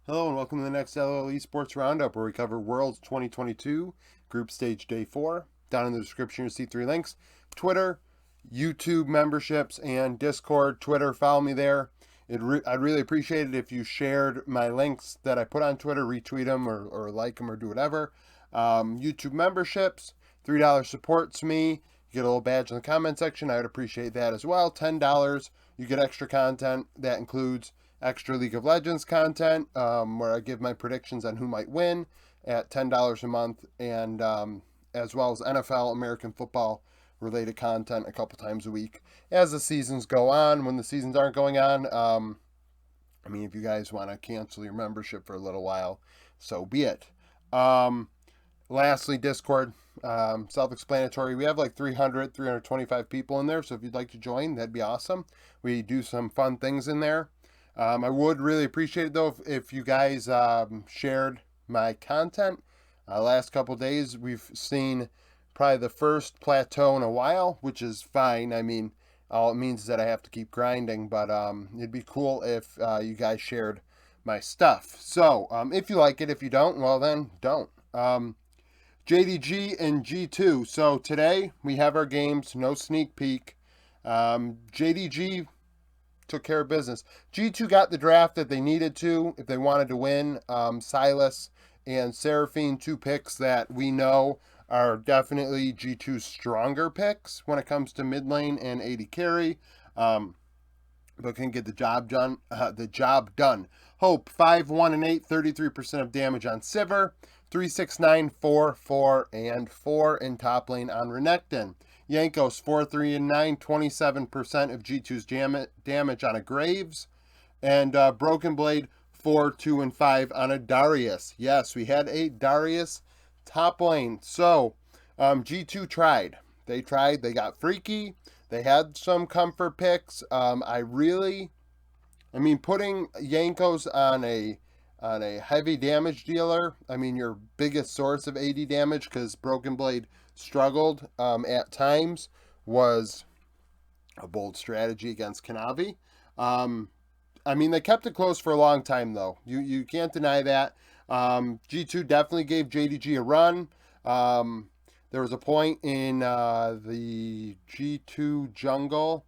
Hello and welcome to the next LL Esports Roundup, where we cover Worlds 2022, Group Stage Day 4. Down in the description you'll see 3 links: Twitter, YouTube memberships, and Discord. Twitter, follow me there. I'd really appreciate it if you shared my links that I put on Twitter, retweet them or like them or do whatever. YouTube memberships, $3 supports me. You get a little badge in the comment section. I would appreciate that as well. $10, you get extra content. That includes extra League of Legends content, where I give my predictions on who might win at $10 a month, and as well as NFL, American football related content a couple times a week as the seasons go on. When the seasons aren't going on, if you guys want to cancel your membership for a little while, so be it. Lastly, Discord, self-explanatory. We have like 325 people in there, so if you'd like to join, that'd be awesome. We do some fun things in there. I would really appreciate it though if you guys shared my content. Last couple days, we've seen probably the first plateau in a while, which is fine. All it means is that I have to keep grinding, but it'd be cool if you guys shared my stuff. So if you like it, if you don't, well then don't. JDG and G2. So today we have our games, no sneak peek. JDG took care of business. G2 got the draft that they needed to if they wanted to win. Silas and Seraphine, 2 picks that we know are definitely G2's stronger picks when it comes to mid lane and AD carry, but can get the job done. Hope 5-1-8, 33% of damage on Sivir, 3-6-9, 4-4, and 4 in top lane on Renekton. Yankos 4-3-9, 27% of G2's damage on a Graves, and Broken Blade 4-2-5 on a Darius. Yes, we had a Darius top lane. So G2 tried. They got freaky. They had some comfort picks. Putting Yankos on a heavy damage dealer, your biggest source of AD damage, because Broken Blade struggled at times, was a bold strategy against Kanavi. They kept it close for a long time, though. You can't deny that. G2 definitely gave JDG a run. There was a point in the G2 jungle,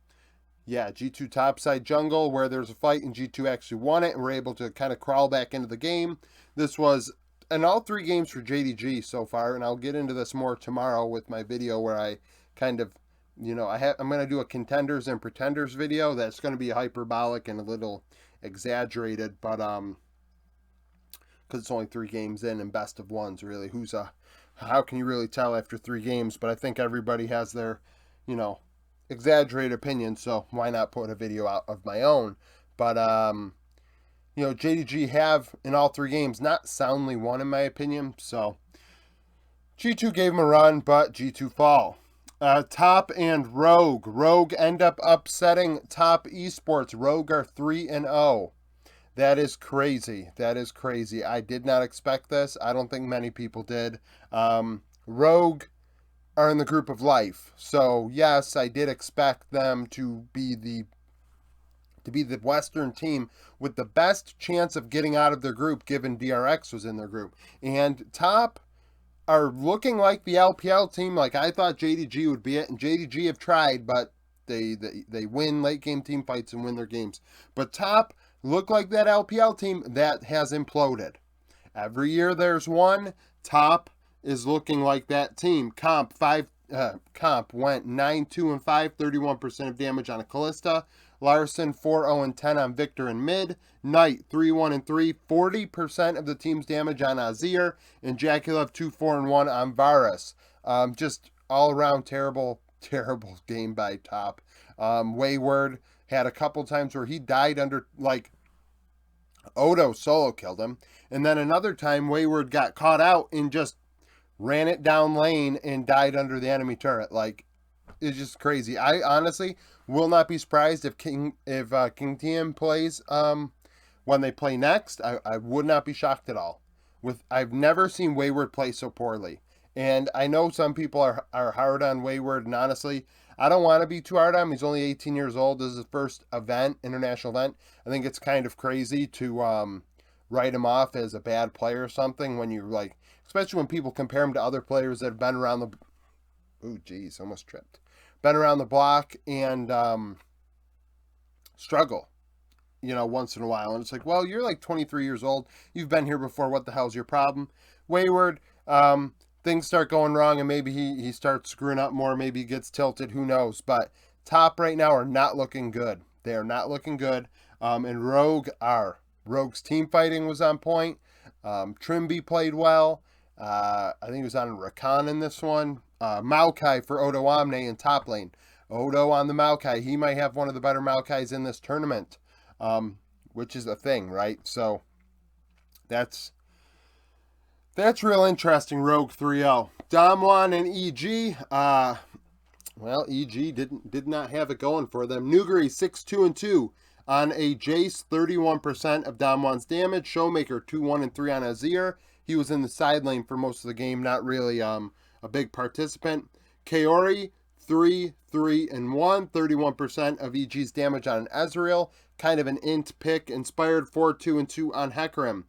G2 topside jungle, where there was a fight and G2 actually won it and were able to kind of crawl back into the game. This was in all 3 games for JDG so far, and I'll get into this more tomorrow with my video where I kind of, I'm going to do a contenders and pretenders video that's going to be hyperbolic and a little exaggerated, but because it's only 3 games in and best of ones, really. How can you really tell after 3 games? But I think everybody has their, exaggerated opinion, so why not put a video out of my own? But JDG have in all 3 games not soundly won in my opinion, so G2 gave him a run, but G2 fall. Top and Rogue end up upsetting Top Esports. Rogue are 3-0. That is crazy. I did not expect this. I don't think many people did. Rogue are in the group of life, so yes, I did expect them to be the Western team with the best chance of getting out of their group, given DRX was in their group. And Top are looking like the LPL team, like I thought JDG would be it, and JDG have tried, but they win late game team fights and win their games. But Top look like that LPL team that has imploded. Every year there's one. Top is looking like that team. Comp went 9-2-5, 31% of damage on a Callista. Larson 4-0-10 on Victor and mid. Knight 3-1-3, 40% of the team's damage on Azir. And Jakulev 2-4-1 on Varus. Just all around terrible game by Top. Wayward had a couple times where he died under, Odo solo killed him. And then another time Wayward got caught out and just ran it down lane and died under the enemy turret. It's just crazy. I honestly will not be surprised if King TM plays when they play next. I would not be shocked at all. I've never seen Wayward play so poorly. And I know some people are hard on Wayward, and honestly, I don't want to be too hard on him. He's only 18 years old. This is his first event, international event. I think it's kind of crazy to write him off as a bad player or something when you're like, especially when people compare him to other players that have been around the, ooh, geez, almost tripped, been around the block and struggle, once in a while. And it's like, well, you're like 23 years old. You've been here before. What the hell's your problem? Wayward, things start going wrong and maybe he starts screwing up more. Maybe he gets tilted. Who knows? But top right now are not looking good. They are not looking good. And Rogue are. Rogue's team fighting was on point. Trimby played well. I think he was on Rakan in this one. Maokai for Odo Omne in top lane. Odo on the Maokai. He might have one of the better Maokais in this tournament, which is a thing, right? So that's real interesting. Rogue 3-0. Damwon and EG. Well, EG did not have it going for them. Nuguri 6-2-2 on a Jace, 31% of Damwon's damage. Showmaker 2-1-3 on Azir. He was in the side lane for most of the game, not really a big participant. Kaori 3-3-1, 31% of EG's damage on an Ezreal. Kind of an int pick. Inspired 4-2-2 on Hecarim.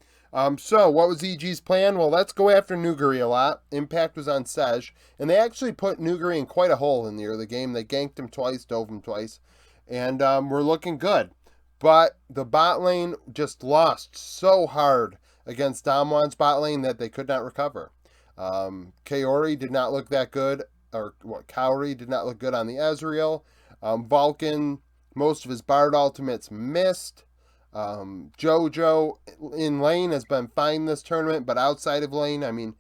So, what was EG's plan? Well, let's go after Nuguri a lot. Impact was on Sej. And they actually put Nuguri in quite a hole in the early game. They ganked him twice, dove him twice. And we're looking good. But the bot lane just lost so hard against Damwon's bot lane that they could not recover. Kaori did not look that good. Kaori did not look good on the Ezreal. Vulcan, most of his Bard ultimates missed. Jojo in lane has been fine this tournament, but outside of lane, I mean,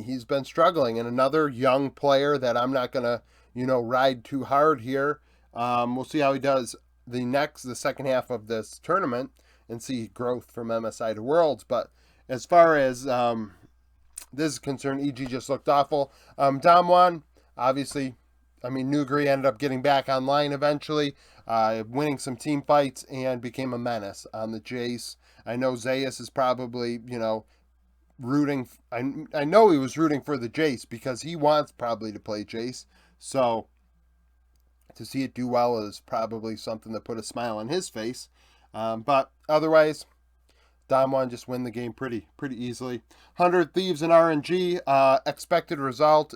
he's been struggling. And another young player that I'm not gonna, ride too hard here. We'll see how he does the second half of this tournament and see growth from MSI to Worlds. But as far as this is concerned, EG just looked awful. Damwon, obviously, Nuguri ended up getting back online eventually, winning some team fights and became a menace on the Jace. I know Zayas is probably, rooting. I know he was rooting for the Jace because he wants probably to play Jace. So to see it do well is probably something that put a smile on his face. But otherwise, Damwon just win the game pretty easily. 100 Thieves and RNG, expected result.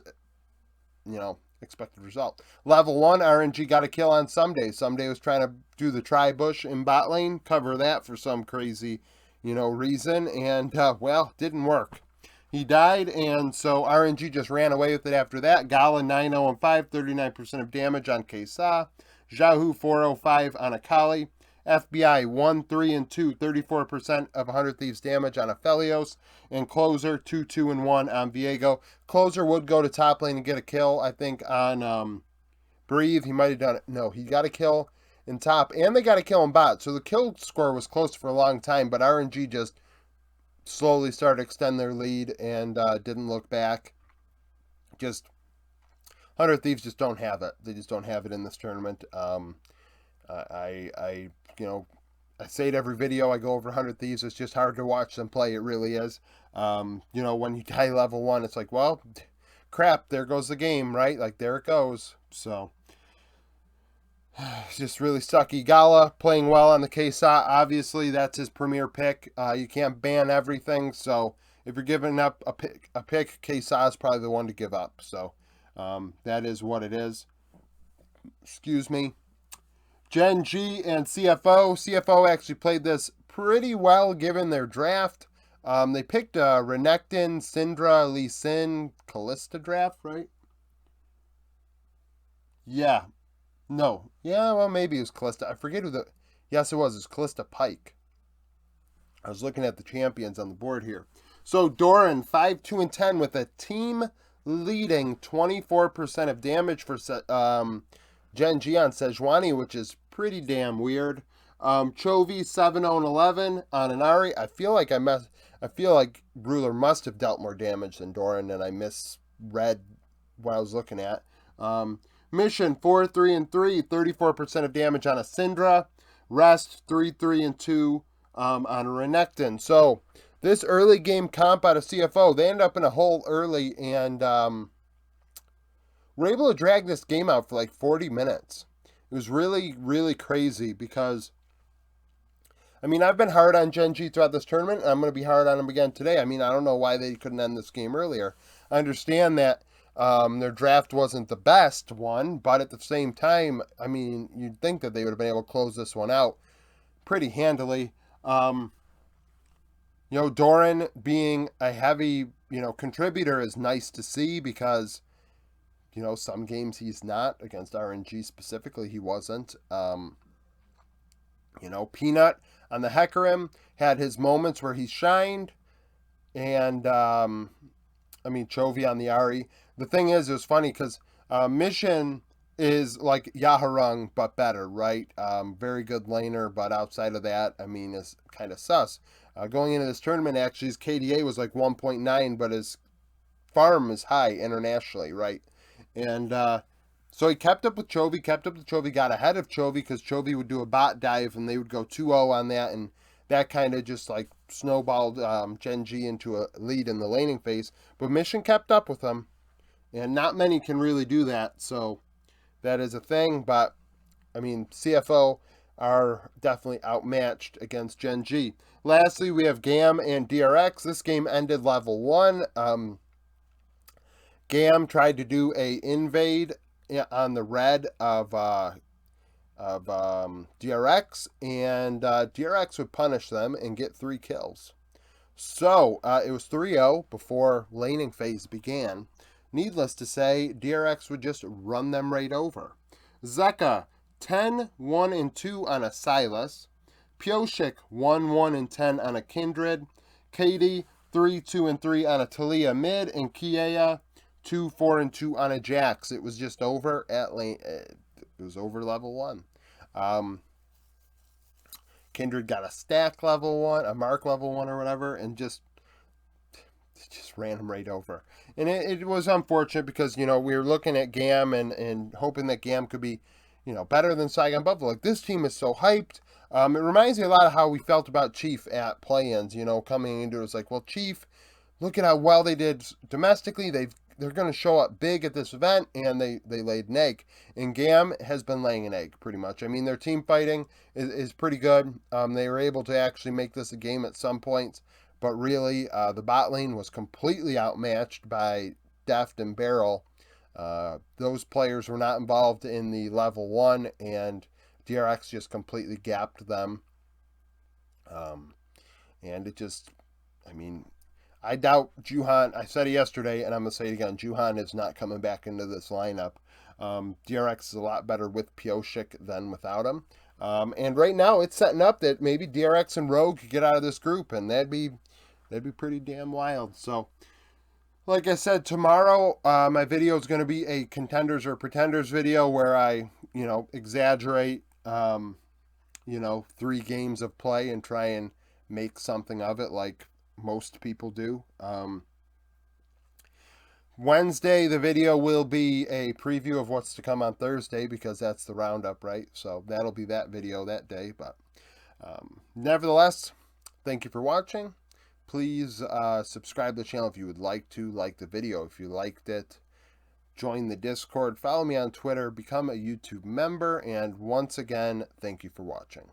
Expected result. Level 1, RNG got a kill on Someday. Someday was trying to do the tri-bush in bot lane, cover that for some crazy, reason, and, didn't work. He died, and so RNG just ran away with it after that. Gala 9-0-5, 39% of damage on Kesa. Jahu 405 on Akali. FBI 1-3-2, 34% of 100 Thieves damage on Aphelios. And Closer 2-2-1 on Viego. Closer would go to top lane and get a kill, I think, on Breathe. He might have done it. No, he got a kill in top, and they got a kill in bot. So the kill score was close for a long time, but RNG just slowly started to extend their lead and didn't look back. Just 100 Thieves just don't have it. They just don't have it in this tournament. I say it every video. I go over 100 Thieves. It's just hard to watch them play. It really is. When you die level 1, it's like, well, crap, there goes the game, right? Like, there it goes. So, it's just really sucky. Gala playing well on the Kesa. Obviously, that's his premier pick. You can't ban everything. So, if you're giving up a pick, Kesa is probably the one to give up. So, that is what it is. Excuse me. Gen G and CFO. CFO actually played this pretty well given their draft. They picked Renekton, Syndra, Lee Sin, Callista draft, right? Yeah. No. Yeah, well, maybe it was Callista. I forget who the... Yes, it was. It was Callista Pike. I was looking at the champions on the board here. So, Doran, 5-2-10 with a team leading 24% of damage for Gen G on Sejuani, which is pretty damn weird. Chovy 7-0-11 on Inari. I feel like Ruler must have dealt more damage than Doran, and I misread what I was looking at. Mission 4-3-3, 34% of damage on a Syndra. Rest 3-3-2 on Renekton. So this early game comp out of CFO, they end up in a hole early and were able to drag this game out for like 40 minutes. It was really, really crazy because, I mean, I've been hard on Gen G throughout this tournament, and I'm going to be hard on them again today. I mean, I don't know why they couldn't end this game earlier. I understand that their draft wasn't the best one, but at the same time, I mean, you'd think that they would have been able to close this one out pretty handily. Doran being a heavy, contributor is nice to see because, some games he's not. Against RNG specifically, he wasn't. Peanut on the Hecarim had his moments where he shined. And, Chovy on the Ari. The thing is, it was funny because Mission is like Yaharung, but better, right? Very good laner, but outside of that, is kind of sus. Going into this tournament, actually, his KDA was like 1.9, but his farm is high internationally, right? And so he kept up with Chovy, got ahead of Chovy because Chovy would do a bot dive and they would go 2-0 on that, and that kind of just like snowballed Gen G into a lead in the laning phase. But Mission kept up with him, and not many can really do that, so that is a thing. But, CFO are definitely outmatched against Gen G. Lastly, we have GAM and DRX. This game ended level 1. GAM tried to do a invade on the red of DRX, and DRX would punish them and get 3 kills. So it was 3-0 before laning phase began. Needless to say, DRX would just run them right over. Zeka 10-1-2 on a Silas. Pioshik 1-1-10 on a Kindred. Katie 3-2-3 on a Talia mid, and Kiea 2-4-2 on a Jax. It was just over at lane. It was over level 1. Kindred got a stack level 1, a mark level 1 or whatever, and just ran him right over. And it was unfortunate because, we were looking at GAM and hoping that GAM could be, better than Saigon Buffalo. Like, this team is so hyped. It reminds me a lot of how we felt about Chief at play-ins, coming into it. It's like, well, Chief, look at how well they did domestically. They're going to show up big at this event, and they laid an egg. And GAM has been laying an egg, pretty much. Their team fighting is pretty good. They were able to actually make this a game at some points, but really, the bot lane was completely outmatched by Deft and Barrel. Those players were not involved in the level 1, and DRX just completely gapped them. And it just, I doubt Juhan. I said it yesterday, and I'm going to say it again. Juhan is not coming back into this lineup. DRX is a lot better with Pioshik than without him. And right now, it's setting up that maybe DRX and Rogue could get out of this group, and that'd be pretty damn wild. So, like I said, tomorrow my video is going to be a contenders or pretenders video where I, exaggerate, 3 games of play and try and make something of it like most people do. Wednesday, the video will be a preview of what's to come on Thursday because that's the roundup, right? So that'll be that video that day. But nevertheless, thank you for watching. Please subscribe to the channel if you would like to. Like the video if you liked it. Join the Discord. Follow me on Twitter. Become a YouTube member. And once again, thank you for watching.